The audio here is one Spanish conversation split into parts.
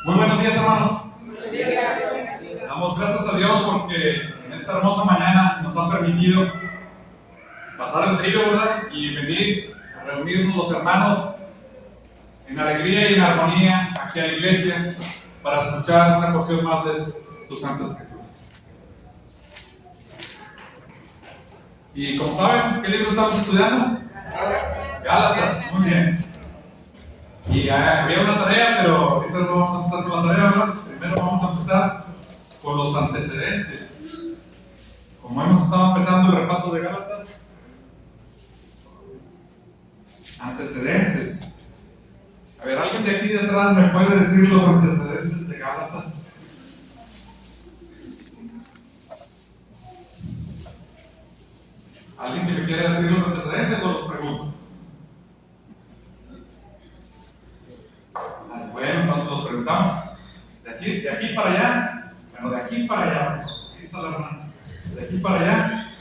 Muy buenos días, hermanos. Damos gracias a Dios porque en esta hermosa mañana nos ha permitido pasar el frío, ¿verdad? Y venir a reunirnos los hermanos en alegría y en armonía aquí a la iglesia para escuchar una porción más de sus santas escrituras. Y como saben, ¿qué libro estamos estudiando? Gálatas, muy bien. Y había una tarea, pero ahorita no vamos a empezar con la tarea, ¿verdad? Primero vamos a empezar con los antecedentes. Como hemos estado empezando el repaso de Gálatas, antecedentes. A ver, ¿alguien de aquí detrás me puede decir los antecedentes de Gálatas? ¿Alguien que me quiera decir los antecedentes o los pregunto? Bueno, entonces los preguntamos. De aquí para allá. Bueno, de aquí para allá. Aquí está la hermana. De aquí para allá.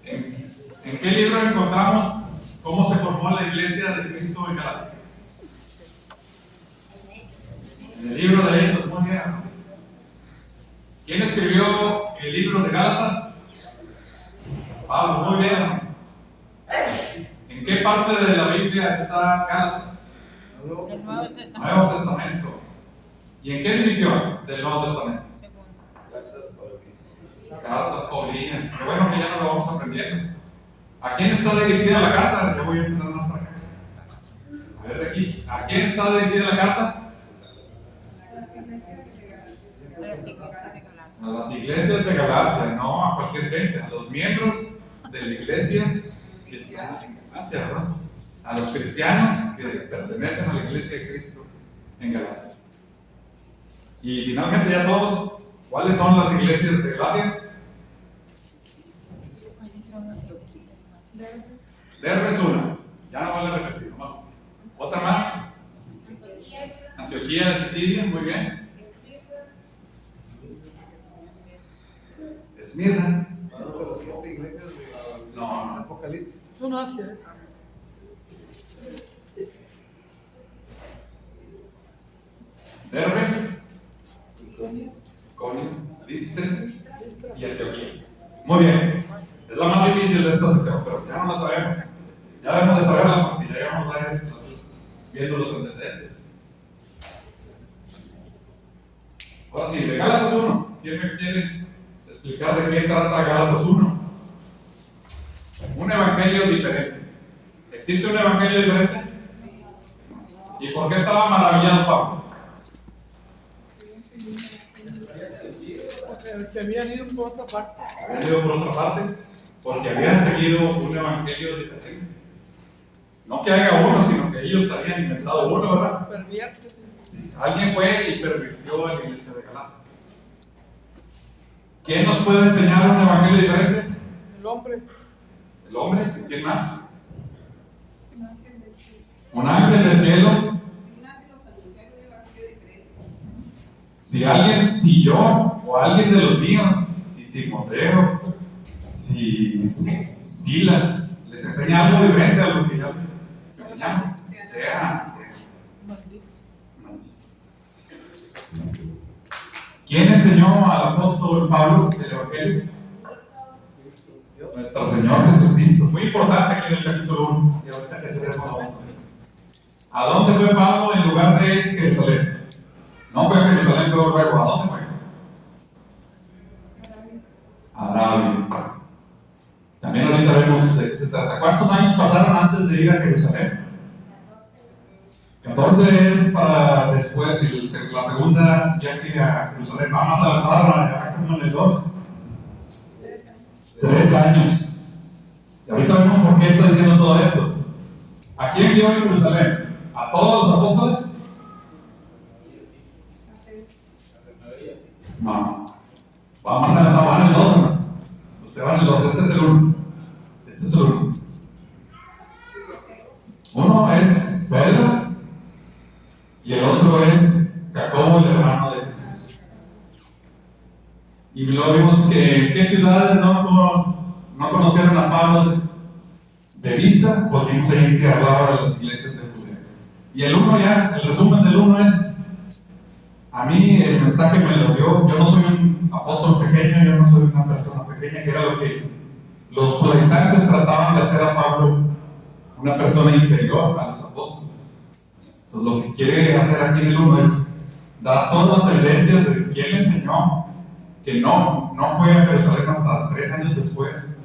¿En qué libro encontramos cómo se formó la iglesia de Cristo en Galacia? En el libro de Hechos, muy bien. ¿Quién escribió el libro de Gálatas? Pablo, muy bien. ¿En qué parte de la Biblia está Gálatas? El Nuevo Testamento. Nuevo Testamento. ¿Y en qué división del Nuevo Testamento? Cartas paulinas. Qué bueno que ya nos lo vamos aprendiendo. ¿A quién está dirigida la carta? Ya voy a empezar más para acá. A ver de aquí. ¿A quién está dirigida la carta? A las iglesias de Galacia, no a cualquier gente, a los miembros de la iglesia que están en Galacia, ¿verdad? A los cristianos que pertenecen a la iglesia de Cristo en Galacia. Y finalmente ya todos, ¿cuáles son las iglesias de Galacia? ¿Cuáles son las iglesias de Galacia? Derbe es una, ya no vale repetir, ¿no? ¿Otra más? Antioquía de Pisidia, muy bien. Esmirna. No. Apocalipsis. Eso no hace eso. Derbe, Iconio, Listra y Antioquía. Muy bien. Es la más difícil de esta sección, pero ya no la sabemos. Ya debemos de saberla porque ya llevamos varias clases viendo los antecedentes. Ahora sí, de Gálatas 1. ¿Quién me quiere explicar de qué trata Gálatas 1? Un evangelio diferente. ¿Existe un evangelio diferente? ¿Y por qué estaba maravillado Pablo? Porque se habían ido por otra parte. Habían ido por otra parte porque habían seguido un evangelio diferente. No que haya uno, sino que ellos habían inventado uno, ¿verdad? Pervierte. Sí. Alguien fue y pervirtió a la iglesia de Galacia. ¿Quién nos puede enseñar un evangelio diferente? El hombre. ¿El hombre? ¿Quién más? Un ángel del cielo. Si yo o alguien de los míos, si Timoteo, si Silas, les enseña algo diferente a lo que ya les enseñamos, sea Maldito. ¿Quién enseñó al apóstol Pablo el evangelio? Nuestro Señor Jesucristo. Muy importante aquí en el capítulo 1. Y ahorita que se vea, vamos a ver. ¿A dónde fue Pablo en lugar de Jerusalén? No fue a Jerusalén, pero luego, ¿a dónde fue? A Arabia. También ahorita vemos de qué se trata. ¿Cuántos años pasaron antes de ir a Jerusalén? 14 es para después, la segunda viaje a Jerusalén. Va más adelantada, como en el 2. 3 años. Y ahorita vemos por qué está diciendo todo esto. ¿A quién dio en Jerusalén? ¿A todos los apóstoles? No. Va más adelantado, va en el 2, ¿no? Usted va en el 2, este es el 1. Este es el 1. Uno es Pedro y el otro es Jacobo, el hermano de Jesús. Y luego vimos que en qué ciudades no conocieron a Pablo de vista, pues vimos ahí que hablaba de las iglesias de Judea. Y el 1 ya, el resumen del 1 es, a mí el mensaje me lo dio, yo no soy un apóstol pequeño, yo no soy una persona pequeña, que era lo que los judaizantes trataban de hacer a Pablo una persona inferior a los apóstoles. Entonces lo que quiere hacer aquí en el 1 es dar todas las evidencias de quién le enseñó, que no fue a Jerusalén hasta 3 años después,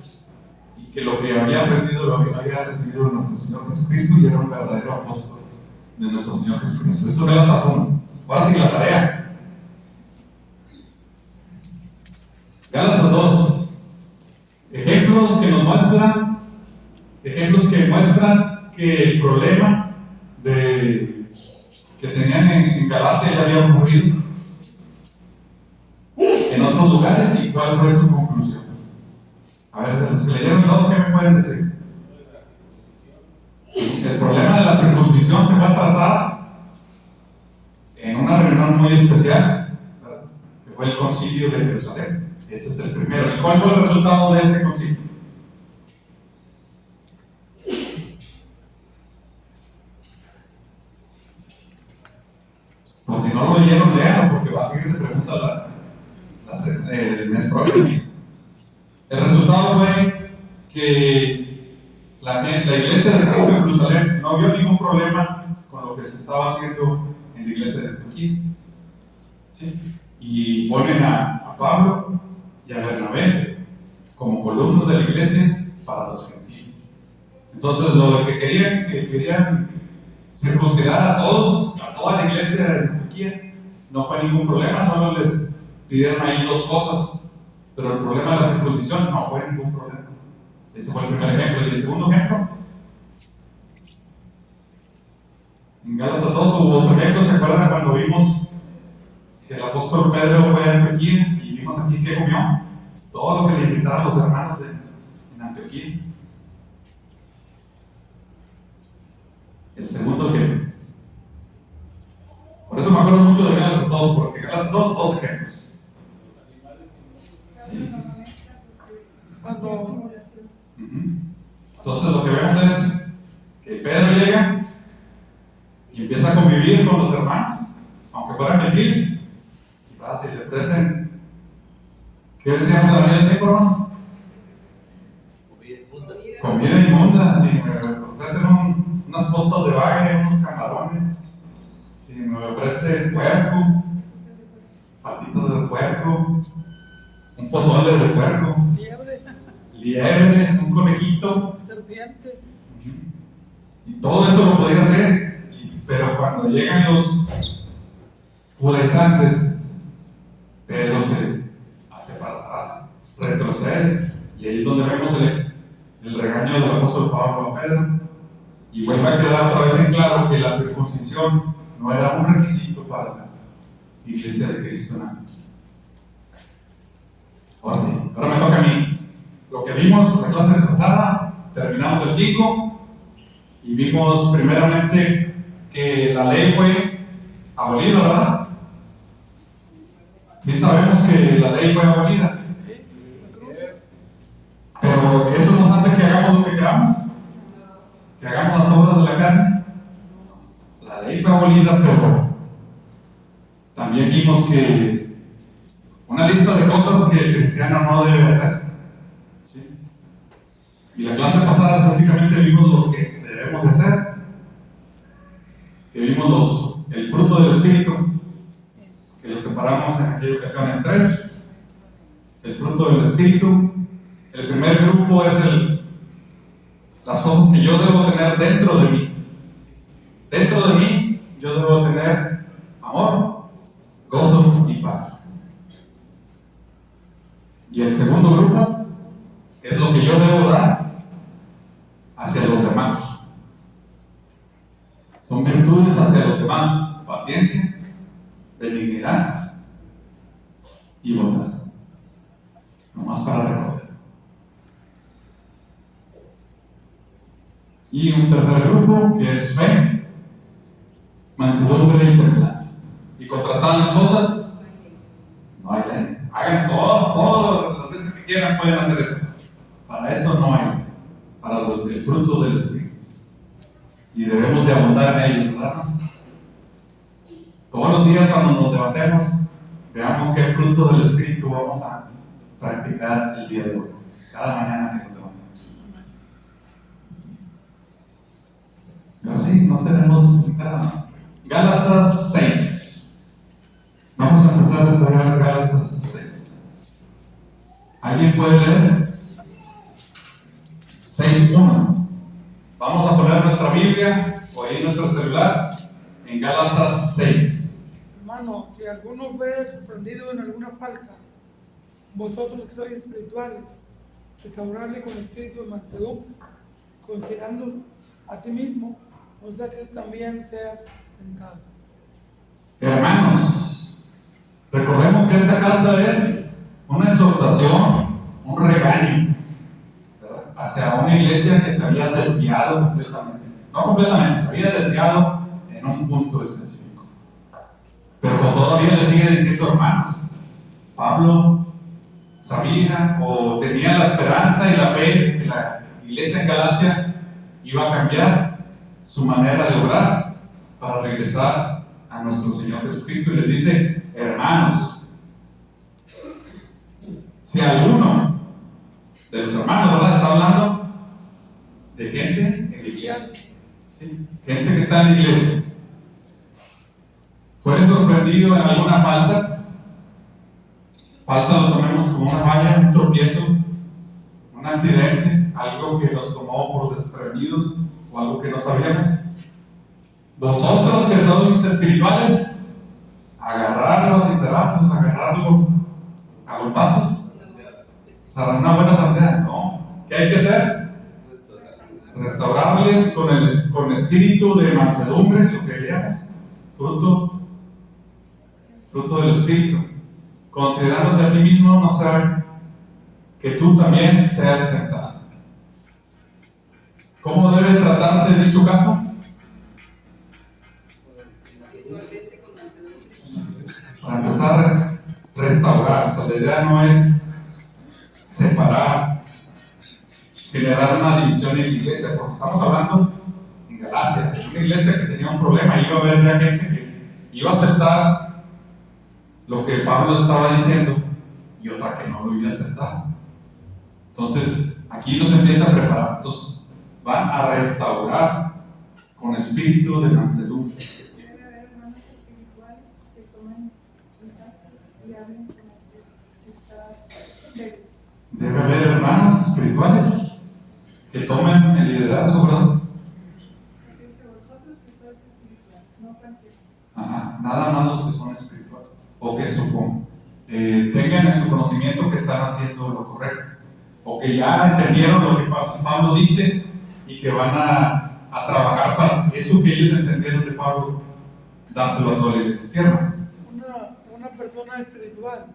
y que lo que había aprendido lo había recibido de nuestro Señor Jesucristo y era un verdadero apóstol de nuestro Señor Jesucristo. Esto es la razón. Ahora sí la tarea. Gálatas 2. Ejemplos que muestran que el problema que tenían en Galacia ya había ocurrido en otros lugares, y cuál fue su conclusión. A ver, de los que leyeron el 2, ¿qué me pueden decir? El problema de la circuncisión se fue a trazar en una reunión muy especial, ¿verdad? Que fue el concilio de Jerusalén. Ese es el primero. ¿Y cuál fue el resultado de ese concilio? Por si no lo leyeron, léanlo, porque va a seguir de preguntas el mes próximo. El resultado fue que la iglesia de Cristo en Jerusalén no vio ningún problema con lo que se estaba haciendo en la iglesia de Antioquía. ¿Sí? Y ponen a Pablo y a Bernabé como columnos de la iglesia para los gentiles. Entonces, lo que querían circuncidar a toda la iglesia de Antioquía, no fue ningún problema, solo les pidieron ahí 2 cosas, pero el problema de la circuncisión no fue ningún problema. Ese fue el primer ejemplo. Y el segundo ejemplo, en Gálatas 2 hubo otro ejemplo. ¿Se acuerdan cuando vimos que el apóstol Pedro fue a Antioquía y vimos aquí que comió? Todo lo que le invitaron los hermanos en Antioquía. El segundo ejemplo. Por eso me acuerdo mucho de Gálatas 2, porque Gálatas 2 ejemplos. Sí. Entonces lo que vemos es que Pedro llega y empieza a convivir con los hermanos, aunque fueran gentiles. Y si le ofrecen, ¿qué decíamos a la vida del tiempo, hermanos? Comida inmunda. Si me ofrecen unas postas de bagre, unos camarones, si me ofrecen puerco, patitas de puerco, un pozole de puerco, liebre, un conejito, serpiente. Y todo eso lo podía hacer, pero cuando llegan los judaizantes, Pedro se hace para atrás, retrocede, y ahí es donde vemos el regaño del apóstol Pablo a Pedro, y vuelve a quedar otra vez en claro que la circuncisión no era un requisito para la iglesia de Cristo en Antioquía. Ahora sí, ahora me toca a mí. Lo que vimos la clase pasada, terminamos el 5 y vimos primeramente que la ley fue abolida, ¿verdad? Sí sabemos que la ley fue abolida, pero eso nos hace que hagamos lo que queramos, que hagamos las obras de la carne. La ley fue abolida, pero también vimos que una lista de cosas que el cristiano no debe hacer. ¿Sí? Y la clase pasada básicamente vimos lo que debemos de hacer, que vimos el fruto del Espíritu, que lo separamos en aquella ocasión en 3. El fruto del Espíritu, el primer grupo es las cosas que yo debo tener dentro de mí. Dentro de mí yo debo tener amor, gozo y paz. Y el segundo grupo es lo que yo debo dar hacia los demás. Son virtudes hacia los demás: paciencia, benignidad y bondad. Nomás para recordar. Y un tercer grupo que es fe, mansedumbre y templanza. Y contra tales cosas no hay ley. Hagan todas las veces que quieran, pueden hacer eso. Para eso no hay ley. Para el fruto del Espíritu. Y debemos de abundar en ello, ¿verdad? Todos los días cuando nos levantemos, veamos qué fruto del Espíritu vamos a practicar el día de hoy, cada mañana que nos levantemos. Pero sí, no tenemos nada. Gálatas 6. Vamos a empezar a estudiar Gálatas 6. ¿Alguien puede leer? 6:1. Vamos a poner nuestra Biblia o ahí nuestro celular en Gálatas 6. Hermano, si alguno fue sorprendido en alguna falta, vosotros que sois espirituales, restaurarle con espíritu de mansedumbre, considerando a ti mismo, no sea que tú también seas tentado. Hermanos, recordemos que esta carta es una exhortación, un regaño, ¿verdad?, hacia una iglesia que se había desviado completamente. No completamente, se había desviado en un punto específico. Pero todavía le sigue diciendo hermanos. Pablo sabía o tenía la esperanza y la fe de que la iglesia en Galacia iba a cambiar su manera de obrar para regresar a nuestro Señor Jesucristo, y les dice: hermanos, si alguno de los hermanos, ¿verdad?, está hablando de gente en la iglesia, ¿sí?, gente que está en la iglesia, fue sorprendido en alguna falta lo tomemos como una falla, un tropiezo, un accidente, algo que nos tomó por desprevenidos o algo que no sabíamos. Vosotros que sois espirituales, agarrarlo a cintarazos, agarrarlo a golpazos, o sea, una buena tarea, ¿no? ¿Qué hay que hacer? Restaurarles con espíritu de mansedumbre, lo que veíamos, fruto del Espíritu, considerándote a ti mismo, no sea que tú también seas tentado. ¿Cómo debe tratarse dicho caso? Para empezar, restaurar. O sea, la idea no es separar, generar una división en la iglesia, porque estamos hablando en Galacia, una iglesia que tenía un problema. Iba a haber ya gente que iba a aceptar lo que Pablo estaba diciendo y otra que no lo iba a aceptar. Entonces, aquí nos empieza a preparar. Entonces, van a restaurar con espíritu de mansedumbre. Debe haber hermanos espirituales que tomen el caso y hablen como que está débil. Debe haber hermanos espirituales que tomen el liderazgo, ¿verdad? Porque dice: vosotros que sois espirituales, no cualquiera. Ajá, nada más los que son espirituales o que tengan en su conocimiento que están haciendo lo correcto, o que ya entendieron lo que Pablo dice y que van a trabajar para eso que ellos entendieron de Pablo, dárselo a toda la iglesia. ¿Cierto? Una persona espiritual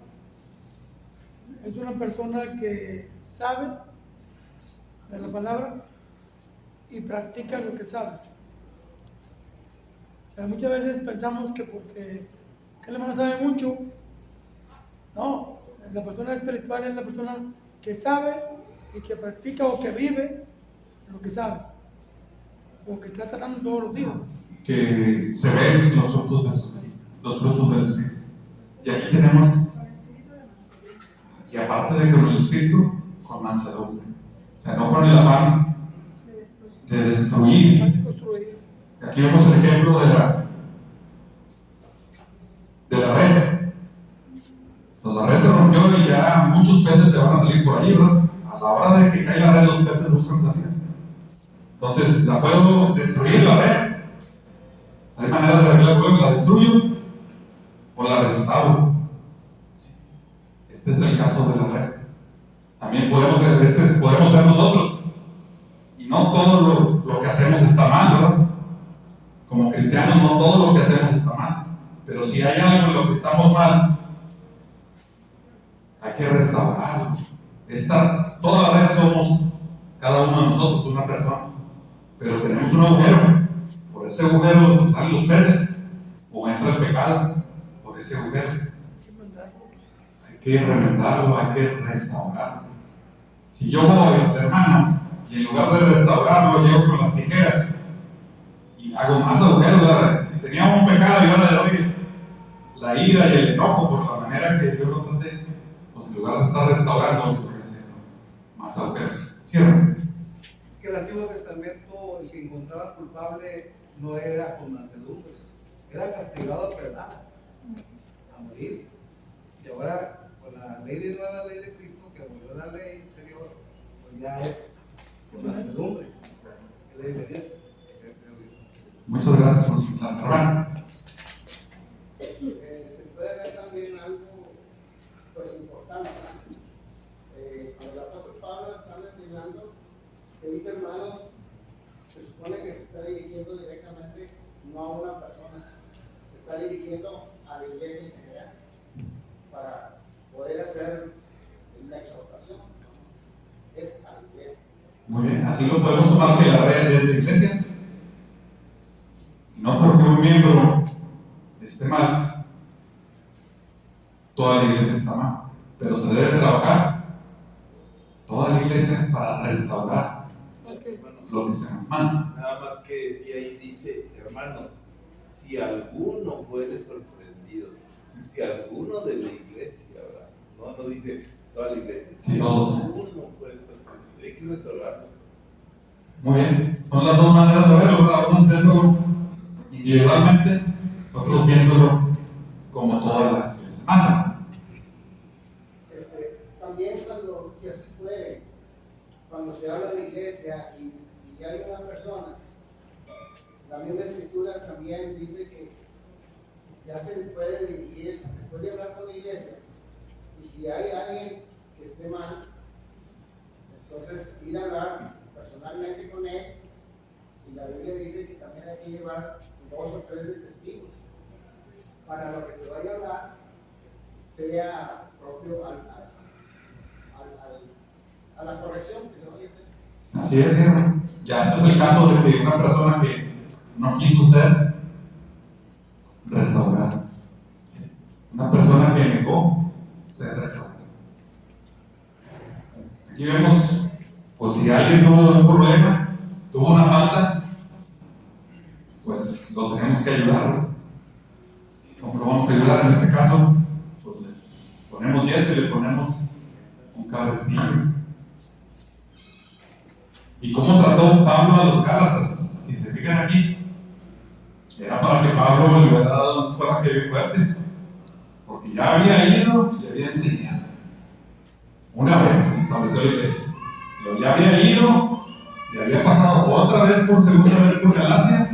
es una persona que sabe de la palabra y practica lo que sabe. O sea, muchas veces pensamos que porque el hermano sabe mucho, no, la persona espiritual es la persona que sabe y que practica o que vive lo que sabe, o que está tratando todos los días. Que se ven los frutos del Espíritu. Y aquí tenemos, y aparte de con el Espíritu, con mansedumbre. O sea, no con el afán de destruir. Aquí vemos el ejemplo de la red. Entonces la red se rompió y ya muchos peces se van a salir por ahí, ¿verdad? A la hora de que cae la red, los peces buscan salir. Entonces, ¿la puedo destruir la red? ¿Hay manera de arreglar el problema? ¿La destruyo o la restauro? Este es el caso de la red. También podemos ser nosotros. Y no todo lo que hacemos está mal, ¿verdad? Como cristianos, no todo lo que hacemos está mal. Pero si hay algo en lo que estamos mal, hay que restaurarlo. Toda la red somos cada uno de nosotros, una persona. Pero tenemos un agujero. Por ese agujero se salen los peces. O entra el pecado por ese agujero. Hay que remendarlo, hay que restaurarlo. Si yo voy, hermano, y en lugar de restaurarlo, llego con las tijeras y hago más agujeros, ¿verdad? Si tenía un pecado, yo le doy la ira y el enojo por la manera que yo lo traté, pues en lugar de estar restaurando, estoy haciendo más agujeros. Cierro. Que el Antiguo Testamento, el que encontraba culpable no era con mansedumbre, era castigado a pedradas, a morir. Y ahora, con la nueva ley de Cristo, que abolió la ley anterior, pues ya es con mansedumbre, que ley de Dios. Muchas gracias por su hermano. Se puede ver también algo pues importante. Cuando el apóstol Pablo está mencionando que dice, hermanos, se supone que se está dirigiendo directamente no a una persona, se está dirigiendo a la iglesia en general para poder hacer la exhortación, ¿no? Es a la iglesia. Muy bien, así lo podemos tomar que la red es de iglesia. No porque un miembro esté mal, toda la iglesia está mal, pero se debe trabajar toda la iglesia para restaurar lo que se manda. Nada más que si ahí dice, hermanos, si alguno fuere sorprendido, si alguno de la iglesia, ¿verdad? No dice toda la iglesia, Sí, todos. alguno fuere sorprendido, hay que restaurarlo. Muy bien, son las dos maneras de verlo, ¿verdad? Uno viéndolo individualmente, otros viéndolo como toda la iglesia manda. También cuando, si así fuere, cuando se habla de la iglesia y hay una persona, la misma escritura también dice que ya se le puede dirigir, se puede hablar con la iglesia, y si hay alguien que esté mal, entonces ir a hablar personalmente con él, y la Biblia dice que también hay que llevar 2 o 3 de testigos, para lo que se vaya a hablar sea propio a la corrección que se vaya a hacer. Así es, hermano. Ya este es el caso de que una persona que no quiso ser restaurada. Una persona que negó ser restaurada. Aquí vemos, pues si alguien tuvo un problema, tuvo una falta, pues lo tenemos que ayudar. ¿Cómo lo vamos a ayudar en este caso? Pues le ponemos yeso y le ponemos un cabestillo. ¿Y cómo trató Pablo a los Gálatas? Si se fijan aquí, era para que Pablo le hubiera dado un coraje bien fuerte, porque ya había ido y había enseñado. Una vez estableció la iglesia, pero ya había ido y había pasado otra vez por segunda vez por Galacia,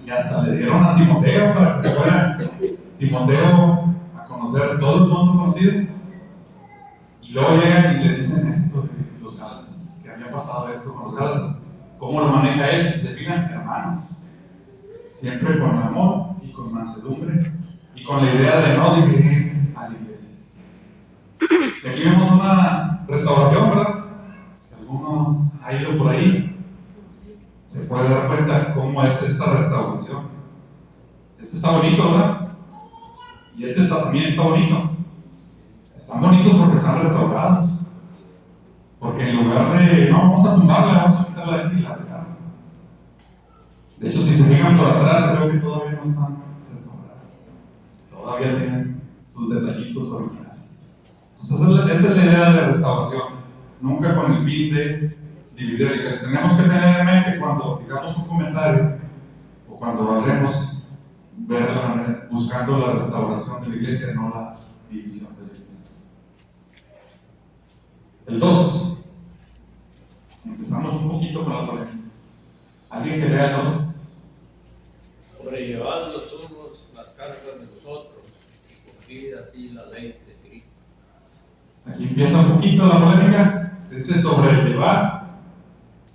y hasta le dieron a Timoteo para que se fuera Timoteo a conocer todo el mundo conocido. Y luego llegan y le dicen esto de los Gálatas, que había pasado esto con los Gálatas. ¿Cómo lo maneja él? Si se fijan, hermanos, siempre con amor y con mansedumbre y con la idea de no dividir a la iglesia. Y aquí vemos una restauración, ¿verdad? Si alguno ha ido por ahí, se puede dar cuenta cómo es esta restauración. Este está bonito, ¿verdad? Y este también está bonito. Están bonitos porque están restaurados. Porque en lugar de, no, vamos a tumbarla, vamos a quitarla de aquí y la arreglar. De hecho, si se fijan por atrás, creo que todavía no están restauradas. Todavía tienen sus detallitos originales. Entonces, esa es la idea de restauración. Nunca con el fin de dividir la iglesia. Tenemos que tener en mente cuando digamos un comentario o cuando hablemos, ver la manera, buscando la restauración de la iglesia, no la división de la iglesia. El 2. Empezamos un poquito con la polémica. ¿Alguien que lea el 2? Sobrellevad los unos las cargas de los otros y cumplir así la ley de Cristo. Aquí empieza un poquito la polémica. Dice sobrellevar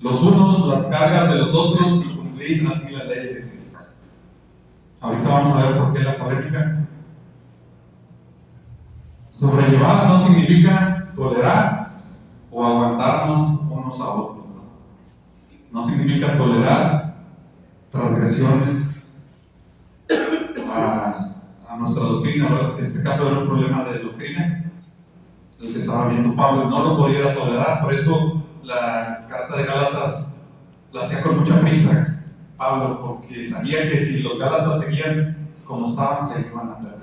los unos las cargas de los otros y cumplir así la ley de Cristo. Ahorita vamos a ver por qué la polémica. Sobrellevar no significa tolerar o aguantarnos unos a otros. No significa tolerar transgresiones a nuestra doctrina, ¿verdad? En este caso era un problema de doctrina, el que estaba viendo Pablo, no lo podía tolerar, por eso la carta de Gálatas la hacía con mucha prisa Pablo, porque sabía que si los Gálatas seguían como estaban, se iban a perder.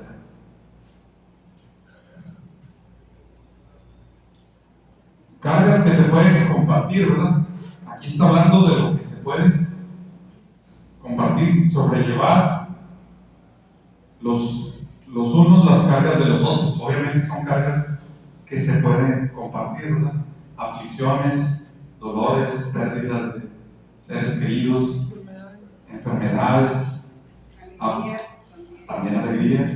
Cargas que se pueden compartir, ¿verdad? Aquí está hablando de lo que se puede compartir, sobrellevar los unos las cargas de los otros. Obviamente son cargas que se pueden compartir, ¿verdad? Aflicciones, dolores, pérdidas de seres queridos, enfermedades, también alegría.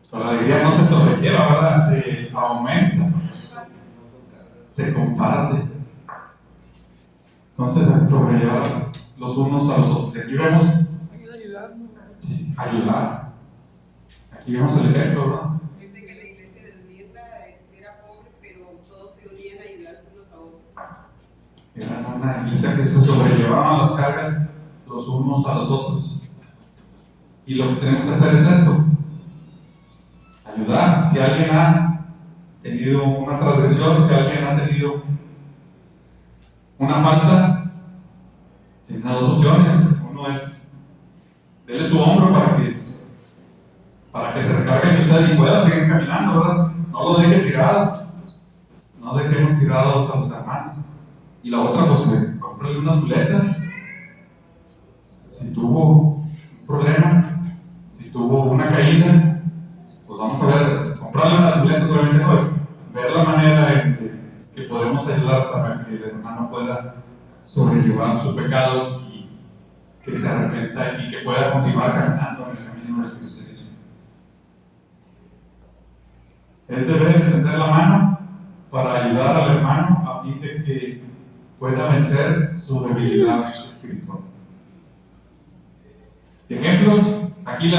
Pero la alegría no se sobrelleva, ¿verdad? Se aumenta, se comparte. Entonces hay que sobrellevar los unos a los otros. Y aquí vemos sí, ayudar. Aquí vemos el ejemplo, ¿no? Dice que la iglesia de Esmirna era pobre, pero todos se unían a ayudarse unos a otros. Era una iglesia que se sobrellevaban las cargas los unos a los otros. Y lo que tenemos que hacer es esto: ayudar. Si alguien ha tenido una transgresión, si alguien ha tenido una falta, tiene dos opciones. Uno es dele su hombro para que se recargue en usted y pueda seguir caminando, ¿verdad? No lo deje tirado, no dejemos tirados a los hermanos. Y la otra, pues cómprale unas muletas. Si tuvo un problema, si tuvo una caída, pues vamos a ver, comprarle unas muletas, obviamente no es ver la manera en que podemos ayudar para que el hermano pueda sobrellevar su pecado y que se arrepienta y que pueda continuar caminando en el camino del cristianismo. Es deber extender la mano para ayudar al hermano a fin de que pueda vencer su debilidad espiritual. Ejemplos, aquí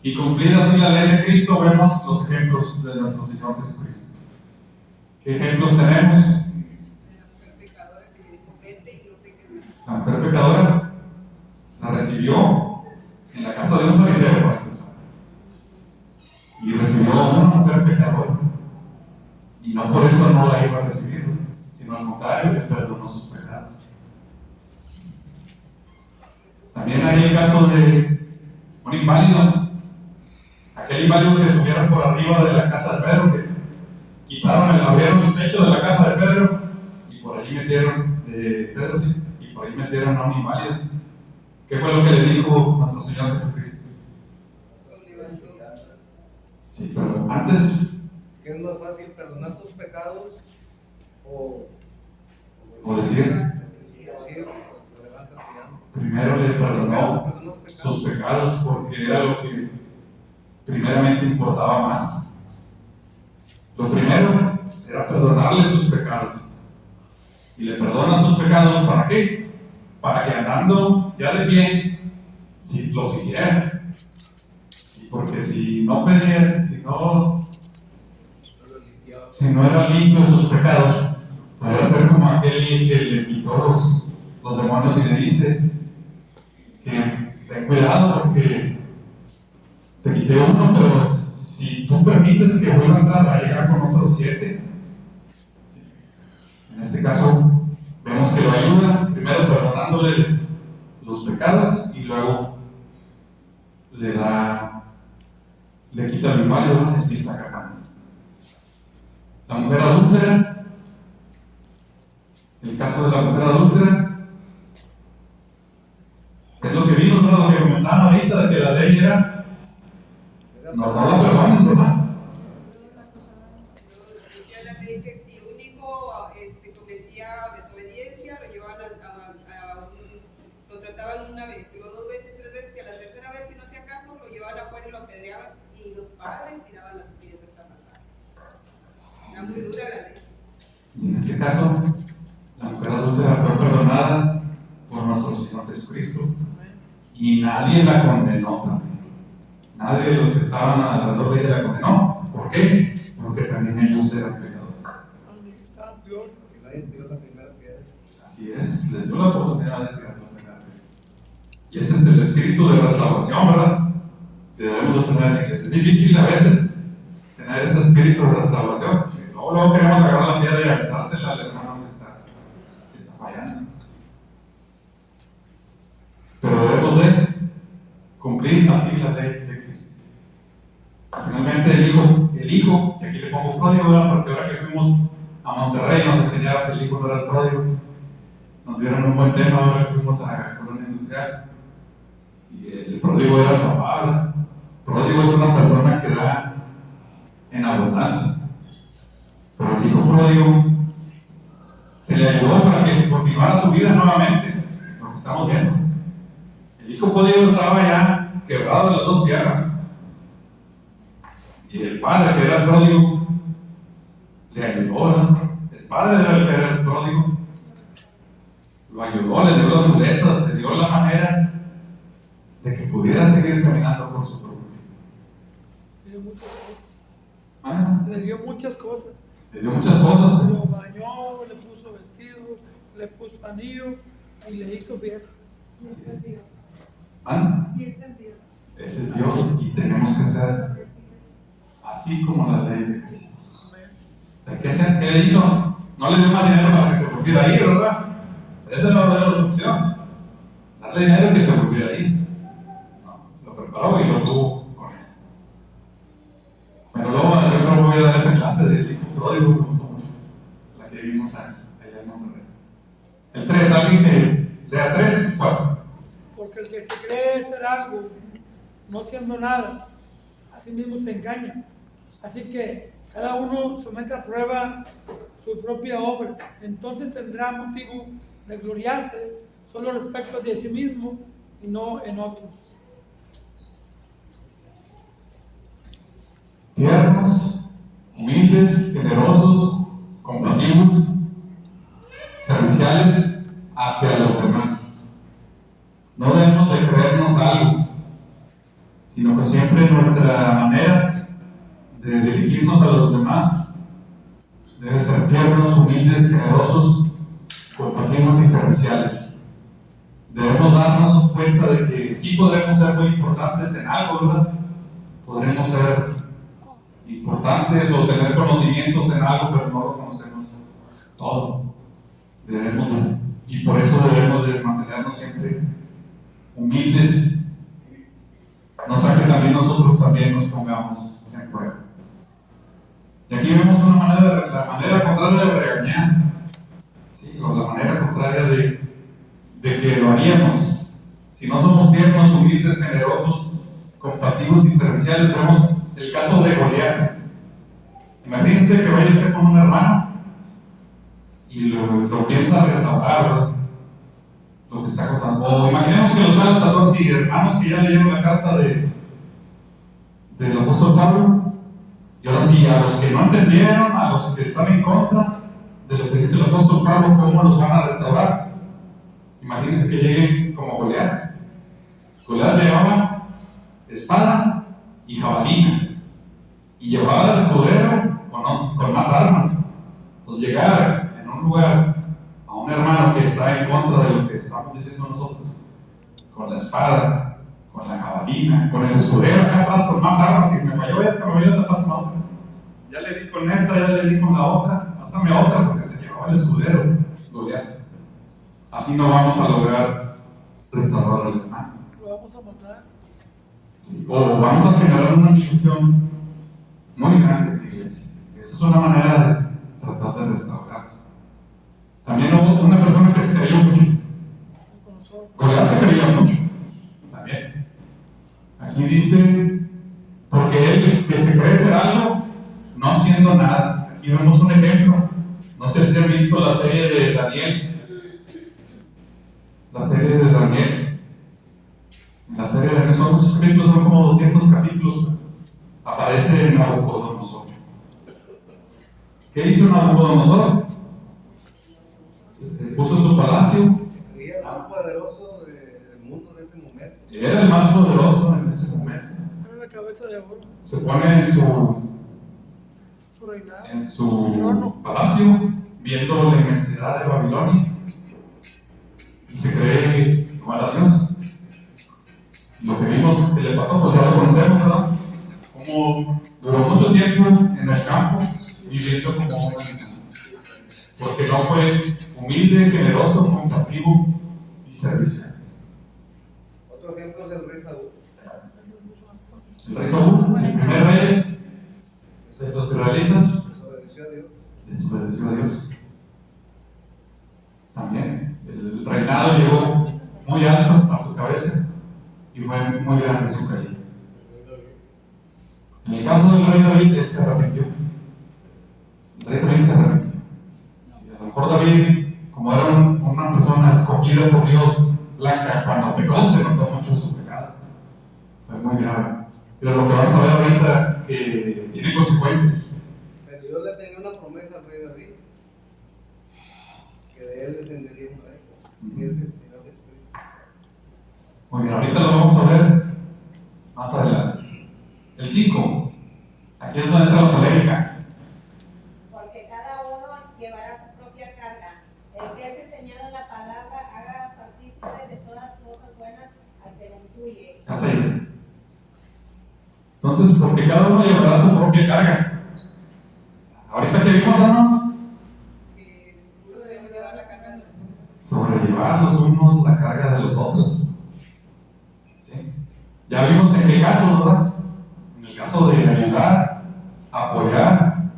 y cumplida así la ley de Cristo, vemos los ejemplos de nuestro Señor Jesucristo. ¿Qué ejemplos tenemos? La mujer pecadora la recibió en la casa de un fariseo, para empezar. Y recibió a una mujer pecadora. Y no por eso no la iba a recibir, sino al contrario, le perdonó sus pecados. También hay el caso de un inválido. Aquel inválido que subieron por arriba de la casa de Pedro, que abrieron el techo de la casa de Pedro y por ahí metieron, a un inválido. ¿Qué fue lo que le dijo nuestro Señor Jesucristo? Sí, pero antes. ¿Qué es más fácil, perdonar tus pecados o decir? Lo levantas y ya. Primero le perdonó sus pecados porque era lo que primeramente importaba más. Lo primero era perdonarle sus pecados. Y le perdona sus pecados, ¿para qué? Para que andando ya de pie, si lo siguiera. Sí, porque si no pedía, si no eran limpios sus pecados, podría ser como aquel que le quitó los demonios y le dice que ten cuidado porque te quité uno, pero si tú permites que vuelva a entrar, va a llegar con otros 7. Sí. En este caso, vemos que lo ayuda, primero perdonándole los pecados y luego le quita el inválido y empieza a cagar. La mujer adúltera, el caso de la mujer adúltera, es lo que vimos, ¿no? Lo que comentaban ahorita, de que la ley era no la perdonen, ¿verdad? Ya la ley que si un hijo cometía desobediencia, lo llevaban lo trataban una vez, luego 2 veces, 3 veces, y a la tercera vez, si no hacía caso, lo llevaban afuera y lo apedreaban, y los padres tiraban las piedras a matar. Era muy dura la ley. Y en este caso, la mujer adúltera fue perdonada por nuestro Señor Jesucristo y nadie la condenó también. Nadie de los que estaban alrededor de ella la condenó. ¿Por qué? Porque también ellos eran pecadores. Y nadie tiró la primera piedra. Así es, les dio la oportunidad de tirar la primera piedra. Y ese es el espíritu de restauración, ¿verdad? Que debemos de tener en la iglesia. Es difícil a veces tener ese espíritu de restauración. Luego queremos agarrar la piedra y aventársela al hermano hermano que está fallando. Pero debemos de cumplir así la ley de Cristo. Finalmente el hijo, y aquí le pongo pródigo, ¿verdad? Porque ahora que fuimos a Monterrey nos enseñaron que el hijo no era el pródigo. Nos dieron un buen tema ahora que fuimos a la colonia industrial. Y el pródigo era el papá, ¿verdad? El pródigo es una persona que da en abundancia. Pero el hijo pródigo se le ayudó para que continuara su vida nuevamente, lo que estamos viendo. El hijo pródigo estaba ya quebrado de las dos piernas. Y el padre, que era el pródigo, le ayudó, ¿no? El padre era el pródigo, lo ayudó, le dio las muletas, le dio la manera de que pudiera seguir caminando por su propio vida. Le dio muchas cosas. ¿Ah? Le dio muchas cosas. Le dio muchas cosas. Lo bañó, le puso vestido, le puso anillo y le hizo fiesta. Y ese es Dios. ¿Ah? Y ese es Dios. Ese es Dios y tenemos que ser así como la ley de Cristo. O sea, ¿qué le hizo? No le dio más dinero para que se volviera ahí, ¿verdad? Esa es la verdadera opción. Darle dinero que se volviera ahí. No, lo preparó y lo tuvo con él. Pero luego yo creo que voy a dar esa clase del hijo pródigo que me gustó mucho. La que vimos allá en Monterrey. El 3, alguien que lea 3 y 4. Porque el que se cree ser algo, no siendo nada, así mismo se engaña. Así que cada uno somete a prueba su propia obra. Entonces tendrá motivo de gloriarse solo respecto de sí mismo y no en otros. Tiernos, humildes, generosos, compasivos, serviciales hacia los demás. No debemos de creernos algo, sino que siempre nuestra manera de dirigirnos a los demás debe ser tiernos, humildes, generosos, compasivos y serviciales. Debemos darnos cuenta de que sí podremos ser muy importantes en algo, ¿verdad? Podremos ser importantes o tener conocimientos en algo, pero no lo conocemos todo. Y por eso debemos de mantenernos siempre humildes, no sea que también nosotros también nos pongamos en prueba. Y aquí vemos la manera contraria de regañar, ¿sí? O la manera contraria de que lo haríamos. Si no somos tiernos, humildes, generosos, compasivos y serviciales, vemos el caso de Goliat. Imagínense que vaya usted con un hermano y lo piensa restaurar, ¿verdad? Lo que está contando. O imaginemos que los Gálatas son así, hermanos que ya leyeron la carta del apóstol Pablo, y ahora sí, a los que no entendieron, a los que están en contra de lo que dice el apóstol Pablo, ¿cómo los van a restaurar? Imagínense que lleguen como Goliat. Goliat llevaba espada y jabalina, y llevaba al escudero con más armas. Entonces llegar en un lugar a un hermano que está en contra de lo que estamos diciendo nosotros, con la espada, con la jabalina, con el escudero acá atrás, con más armas, si me falló esta, me falló otra, pásame otra. Ya le di con esta, ya le di con la otra, pásame otra, porque te llevaba el escudero, Goliat. Así no vamos a lograr restaurar al hermano. Lo vamos a matar. Sí, o vamos a generar una división muy grande en la iglesia. Esa es una manera de tratar de restaurar. También hubo una persona que se creyó mucho. Goliat se creyó mucho. También. Aquí dice, porque él que se cree ser algo, no siendo nada. Aquí vemos un ejemplo. No sé si han visto la serie de Daniel. La serie de Daniel. La serie de Daniel son muchos capítulos, son como 200 capítulos. Aparece Nabucodonosor. ¿Qué hizo Nabucodonosor? Se puso en su palacio. Sería el más poderoso del mundo en ese momento. Era el más poderoso en ese momento. Era la cabeza de oro. Se pone Reinado. en su palacio, viendo la inmensidad de Babilonia, y se cree igual a Dios. Lo que vimos que le pasó, pues ya lo conocemos, ¿verdad? Como duró mucho tiempo en el campo, viviendo como un animal. porque no fue humilde, generoso, compasivo y servicial. Otro ejemplo es el rey Saúl. El rey Saúl, el primer rey de los israelitas, Desobedeció a Dios. desobedeció a Dios. También el reinado llegó muy alto a su cabeza y fue muy grande su caída. En el caso del rey David, él se arrepintió. El rey David se arrepintió. Sí, a lo mejor David, como era una persona escogida por Dios, blanca, cuando pecó se notó mucho su pecado. Fue muy grave. Pero lo que vamos a ver ahorita que tiene consecuencias. Pero Dios le tenía una promesa al rey David, que de él descendería un rey, que es el Señor Jesucristo. Muy bien, ahorita lo vamos a ver más adelante. El 5. Aquí es donde entra la polémica. Porque cada uno llevará su propia carga. El que es enseñado en la palabra haga partícipe de todas las cosas buenas al que lo instruye. Así. Entonces, porque cada uno llevará su propia carga. Ahorita que vimos, hermanos, Sobrellevar la carga de los otros. sobrellevar los unos la carga de los otros. ¿Sí? Ya vimos en qué caso, ¿verdad? En el caso de ayudar, apoyar,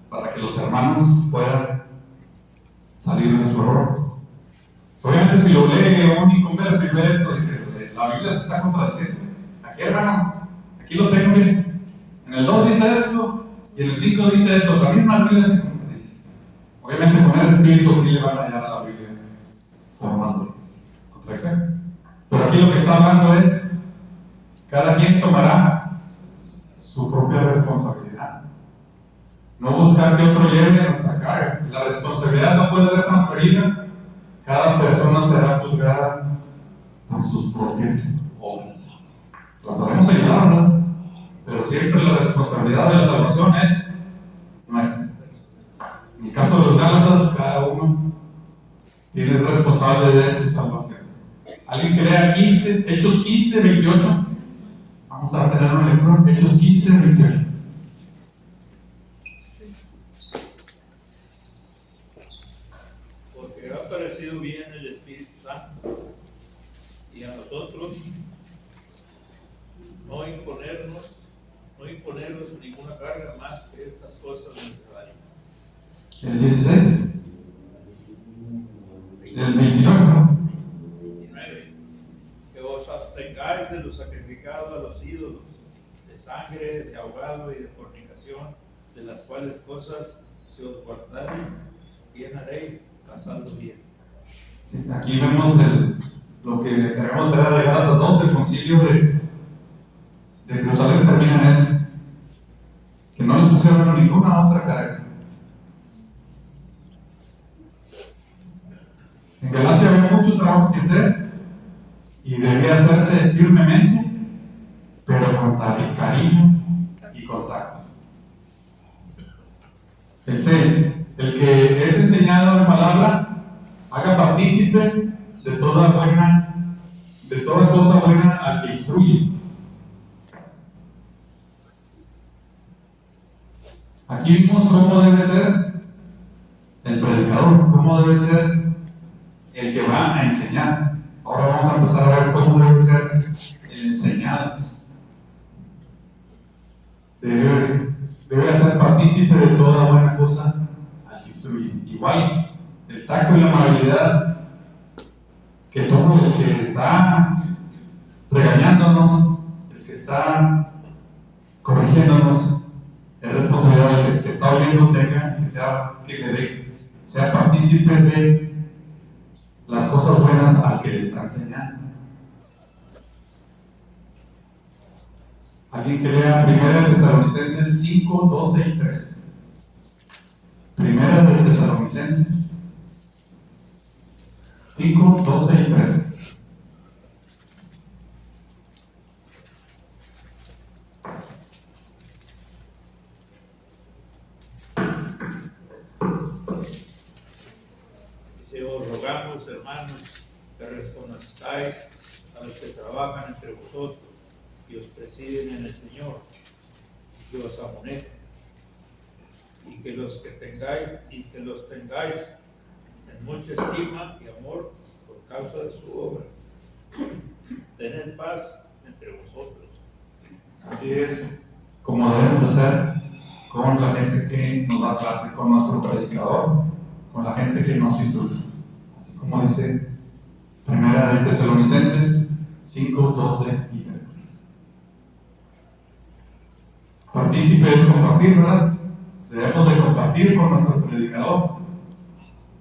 para que los hermanos puedan salir de su error. Obviamente, si lo lee un inconverso y ve esto, dice, la Biblia se está contradiciendo. Aquí, hermano, aquí lo tengo, miren. En el 2 dice esto y en el 5 dice esto. La misma Biblia se contradice. Obviamente, con ese espíritu sí le van a hallar a la Biblia formas de contradicción. Pero aquí lo que está hablando es: cada quien tomará su propia responsabilidad. No buscar que otro lleve nuestra carga. La responsabilidad no puede ser transferida. Cada persona será juzgada por sus propias obras. La podemos ayudar, ¿no? Pero siempre la responsabilidad de la salvación es nuestra. En el caso de los Gálatas, cada uno tiene responsable de su salvación. ¿Alguien que lea Hechos 15, 28? Vamos a tener un lector, Hechos 15, 28. Porque ha parecido bien el Espíritu Santo y a nosotros no imponernos ninguna carga más que estas cosas necesarias. El 16. El 29, ¿no? 19. Que os abstengáis de lo sacrificado a los ídolos, de sangre, de ahogado y de fornicación, de las cuales cosas si os guardaréis, bien haréis, pasando bien. Sí, aquí vemos lo que queremos traer de Gálatas 2, el concilio de Jerusalén termina en eso, que no les pusieron ninguna otra carga. En Galacia había mucho trabajo que hacer y debía hacerse firmemente, pero con cariño y contacto. El 6. El que es enseñado en palabra, haga partícipe de toda cosa buena al que instruye. Aquí vimos cómo debe ser el predicador, cómo debe ser el que va a enseñar. Ahora vamos a empezar a ver cómo debe ser el enseñado. Debe ser partícipe de toda buena cosa al que instruye. Igual, el tacto y la amabilidad que todo el que está regañándonos, el que está corrigiéndonos, es responsabilidad del que está oyendo tenga, sea partícipe de las cosas buenas al que le está enseñando. Alguien que lea 1 Tesalonicenses 5, 12 y 13. 1 Tesalonicenses 5, 12 y 13. Dice: os rogamos, hermanos, que reconozcáis a los que trabajan entre vosotros y os presiden en el Señor, que os amonesten. y que los tengáis en mucha estima y amor por causa de su obra. Tened paz entre vosotros. Así es como debemos de ser con la gente que nos da clase, con nuestro predicador, con la gente que nos instruye. Así como dice Primera de Tesalonicenses 5, 12 y 13. Partícipe es compartir, ¿verdad? Debemos de compartir con nuestro predicador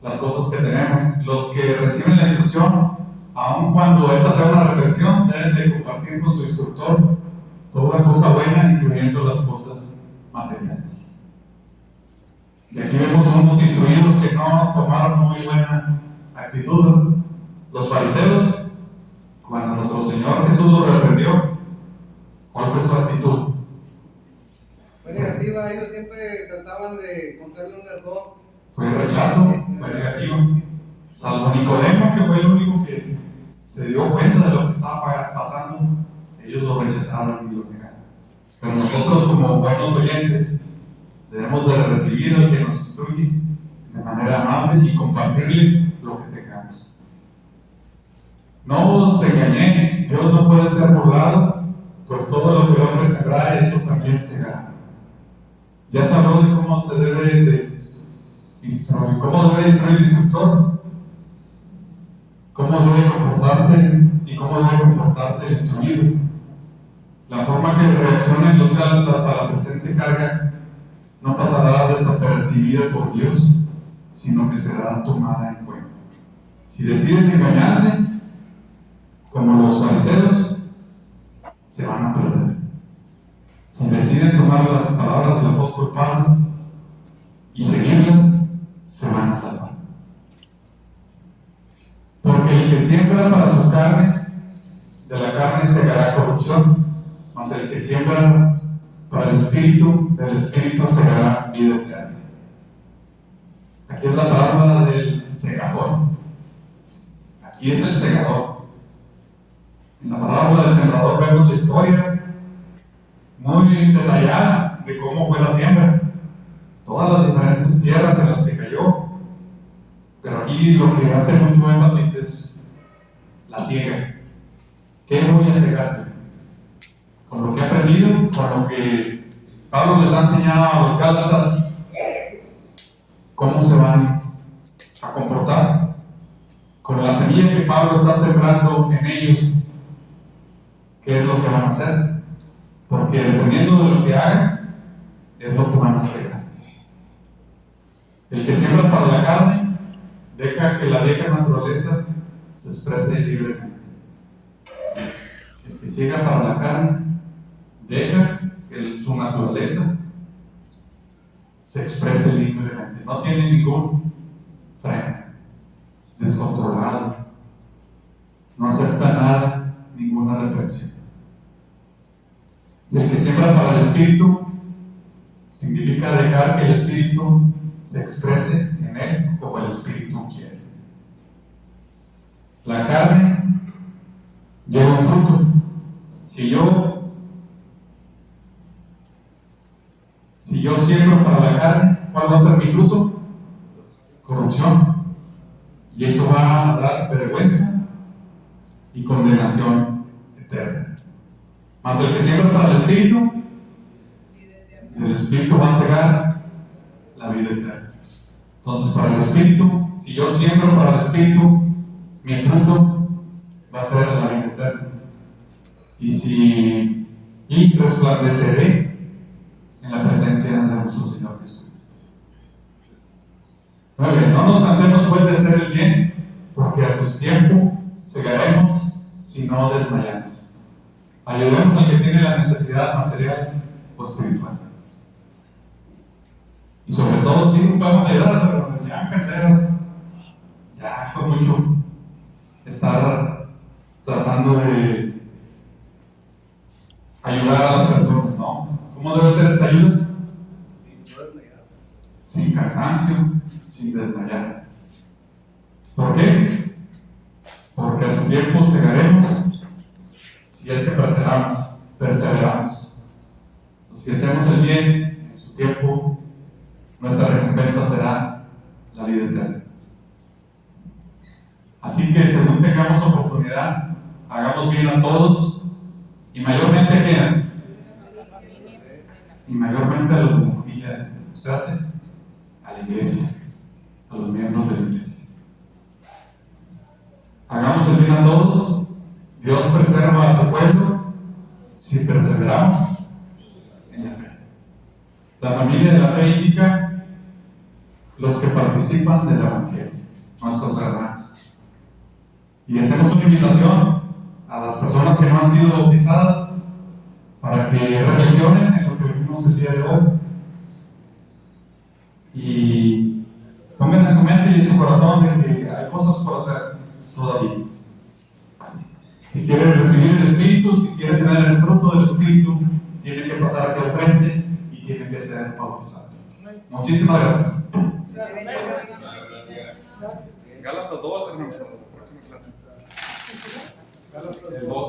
las cosas que tenemos. Los que reciben la instrucción, aun cuando esta sea una reprensión, deben de compartir con su instructor toda cosa buena, incluyendo las cosas materiales. Y aquí vemos unos instruidos que no tomaron muy buena actitud. Los fariseos, cuando nuestro Señor Jesús los reprendió, ¿cuál fue su actitud? Fue negativa, ellos siempre trataban de encontrarle un error. Fue rechazo, fue negativo. Salvo Nicodemo, que fue el único que se dio cuenta de lo que estaba pasando, ellos lo rechazaron y lo negaron. Pero nosotros, como buenos oyentes, debemos de recibir al que nos instruye de manera amable y compartirle lo que tengamos. No os engañéis, Dios no puede ser burlado, pues todo lo que el hombre sembrare, eso también segará. Ya se habló de cómo se debe instruir, cómo debe instruir el instructor, cómo debe comportarse y cómo debe comportarse el instruido. La forma que reaccionen los gálatas a la presente carga no pasará desapercibida por Dios, sino que será tomada en cuenta. Si deciden engañarse, como los fariseos, se van a perder. Si deciden tomar las palabras del apóstol Pablo y seguirlas, se van a salvar. Porque el que siembra para su carne, de la carne segará corrupción, mas el que siembra para el Espíritu, del Espíritu segará vida eterna. Aquí es la parábola del segador. Aquí es el segador. En la parábola del sembrador vemos la historia muy detallada de cómo fue la siembra, todas las diferentes tierras en las que cayó. Pero aquí lo que hace mucho énfasis es la siega. ¿Qué voy a cegar? Con lo que he aprendido, con lo que Pablo les ha enseñado a los gálatas, cómo se van a comportar, con la semilla que Pablo está sembrando en ellos, qué es lo que van a hacer, porque dependiendo de lo que hagan, es lo que van a cegar. El que siembra para la carne, deja que la vieja naturaleza se exprese libremente. El que siembra para la carne, deja que su naturaleza se exprese libremente. No tiene ningún freno, descontrolado, no acepta nada, ninguna reprensión. Y el que siembra para el Espíritu significa dejar que el Espíritu se exprese en él como el Espíritu quiere. La carne lleva un fruto. Si yo siembro para la carne, ¿cuál va a ser mi fruto? Corrupción. Y eso va a dar vergüenza y condenación eterna. Mas el que siembra para el Espíritu, del Espíritu va a cegar la vida eterna. Entonces, para el Espíritu, si yo siembro para el Espíritu, mi fruto va a ser la vida eterna. Y resplandeceré en la presencia de nuestro Señor Jesús. 9. No nos cansemos pues de hacer el bien, porque a su tiempo segaremos si no desmayamos. Ayudemos al que tiene la necesidad material o espiritual. Y sobre todo, sí, podemos ayudar, pero ya cansé, ya fue mucho estar tratando de ayudar a las personas, ¿no? ¿Cómo debe ser esta ayuda? Sin cansancio, sin desmayar. ¿Por qué? Porque a su tiempo segaremos si es que perseveramos. Si hacemos el bien, en su tiempo nuestra recompensa será la vida eterna. Así que según tengamos oportunidad, hagamos bien a todos y mayormente a quienes, y mayormente a los de la familia, o sea, a la iglesia, a los miembros de la iglesia. Hagamos el bien a todos. Dios preserva a su pueblo si perseveramos en la fe. La familia de la fe indica los que participan del Evangelio, nuestros hermanos. Y hacemos una invitación a las personas que no han sido bautizadas para que reflexionen en lo que vimos el día de hoy y pongan en su mente y en su corazón de que hay cosas por hacer todavía. Si quieren recibir el Espíritu, si quieren tener el fruto del Espíritu, tienen que pasar aquí al frente y tienen que ser bautizados. Muchísimas gracias. Gracias. Gálatas 2, hermanos, para la próxima clase. El 2.